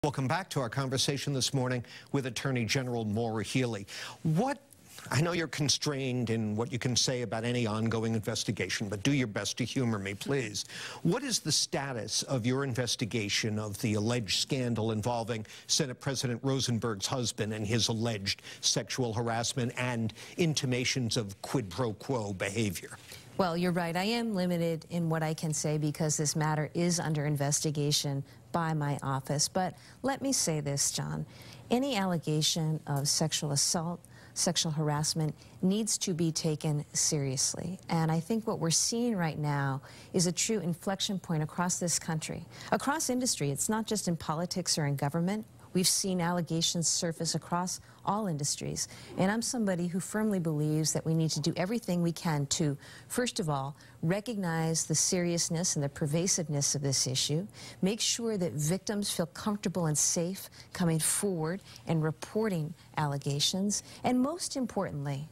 Welcome back to our conversation this morning with Attorney General Maura Healey. I know you're constrained in what you can say about any ongoing investigation, but do your best to humor me, please. What is the status of your investigation of the alleged scandal involving Senate President Rosenberg's husband and his alleged sexual harassment and intimations of quid pro quo behavior? Well, you're right. I am limited in what I can say because this matter is under investigation by my office. But let me say this, John. Any allegation of sexual assault, sexual harassment needs to be taken seriously. And I think what we're seeing right now is a true inflection point across this country, across industry. It's not just in politics or in government. We've seen allegations surface across all industries. And I'm somebody who firmly believes that we need to do everything we can to, first of all, recognize the seriousness and the pervasiveness of this issue, make sure that victims feel comfortable and safe coming forward and reporting allegations, and most importantly,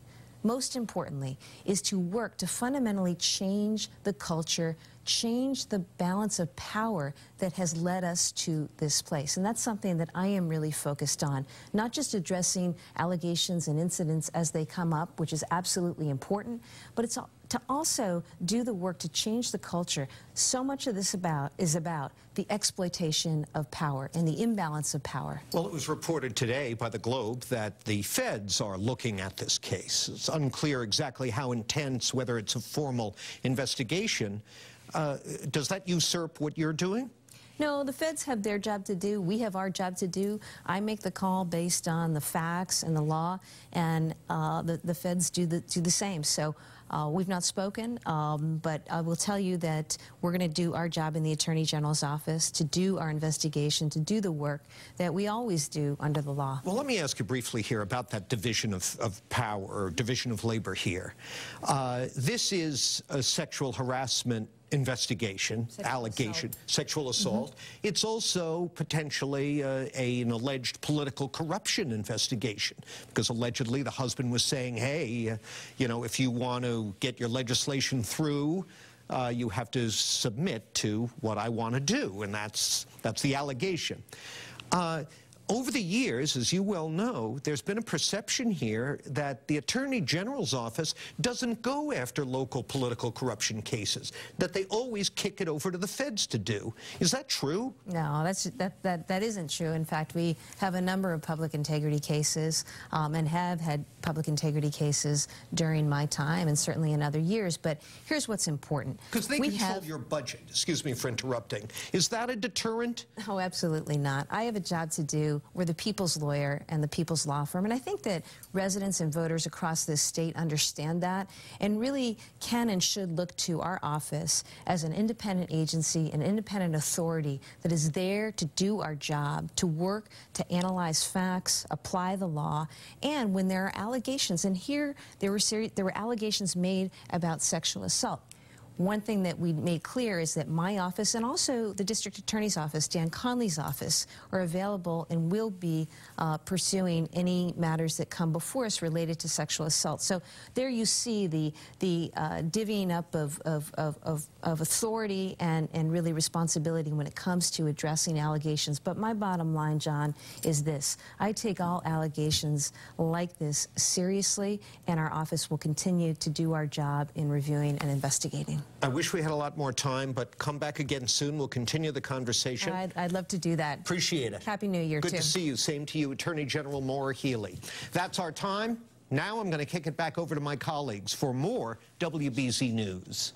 is to work to fundamentally change the culture, change the balance of power that has led us to this place. And that's something that I am really focused on, not just addressing allegations and incidents as they come up, which is absolutely important, but it's to also do the work to change the culture. So much of this is about the exploitation of power and the imbalance of power. Well, it was reported today by the Globe that the feds are looking at this case. It's unclear exactly how intense, whether it's a formal investigation. Does that usurp what you're doing? No, the feds have their job to do. We have our job to do. I make the call based on the facts and the law, and the feds do the same. So we've not spoken, but I will tell you that we're going to do our job in the Attorney General's office to do our investigation, to do the work that we always do under the law. Well, let me ask you briefly here about that division of power, or division of labor here. This is a sexual harassment investigation, sexual assault. It's also potentially an alleged political corruption investigation, because allegedly the husband was saying, hey, you know, if you want to get your legislation through, you have to submit to what I want to do, and that's the allegation. Over the years, as you well know, there's been a perception here that the Attorney General's office doesn't go after local political corruption cases, that they always kick it over to the feds to do. Is that true? No, that isn't true. In fact, we have a number of public integrity cases and have had public integrity cases during my time and certainly in other years. But here's what's important. Because they control your budget. Excuse me for interrupting. Is that a deterrent? Oh, absolutely not. I have a job to do. We're the people's lawyer and the people's law firm, and I think that residents and voters across this state understand that and really can and should look to our office as an independent agency, an independent authority that is there to do our job, to work, to analyze facts, apply the law, and when there are allegations, and here there were allegations made about sexual assault. One thing that we made clear is that my office and also the district attorney's office, Dan Conley's office, are available and will be pursuing any matters that come before us related to sexual assault. So there you see the divvying up of authority and really responsibility when it comes to addressing allegations. But my bottom line, John, is this. I take all allegations like this seriously, and our office will continue to do our job in reviewing and investigating. I wish we had a lot more time, but come back again soon. We'll continue the conversation. I'd love to do that. Appreciate it. Happy New Year, Good to see you. Same to you, Attorney General Maura Healey. That's our time. Now I'm going to kick it back over to my colleagues for more WBZ News.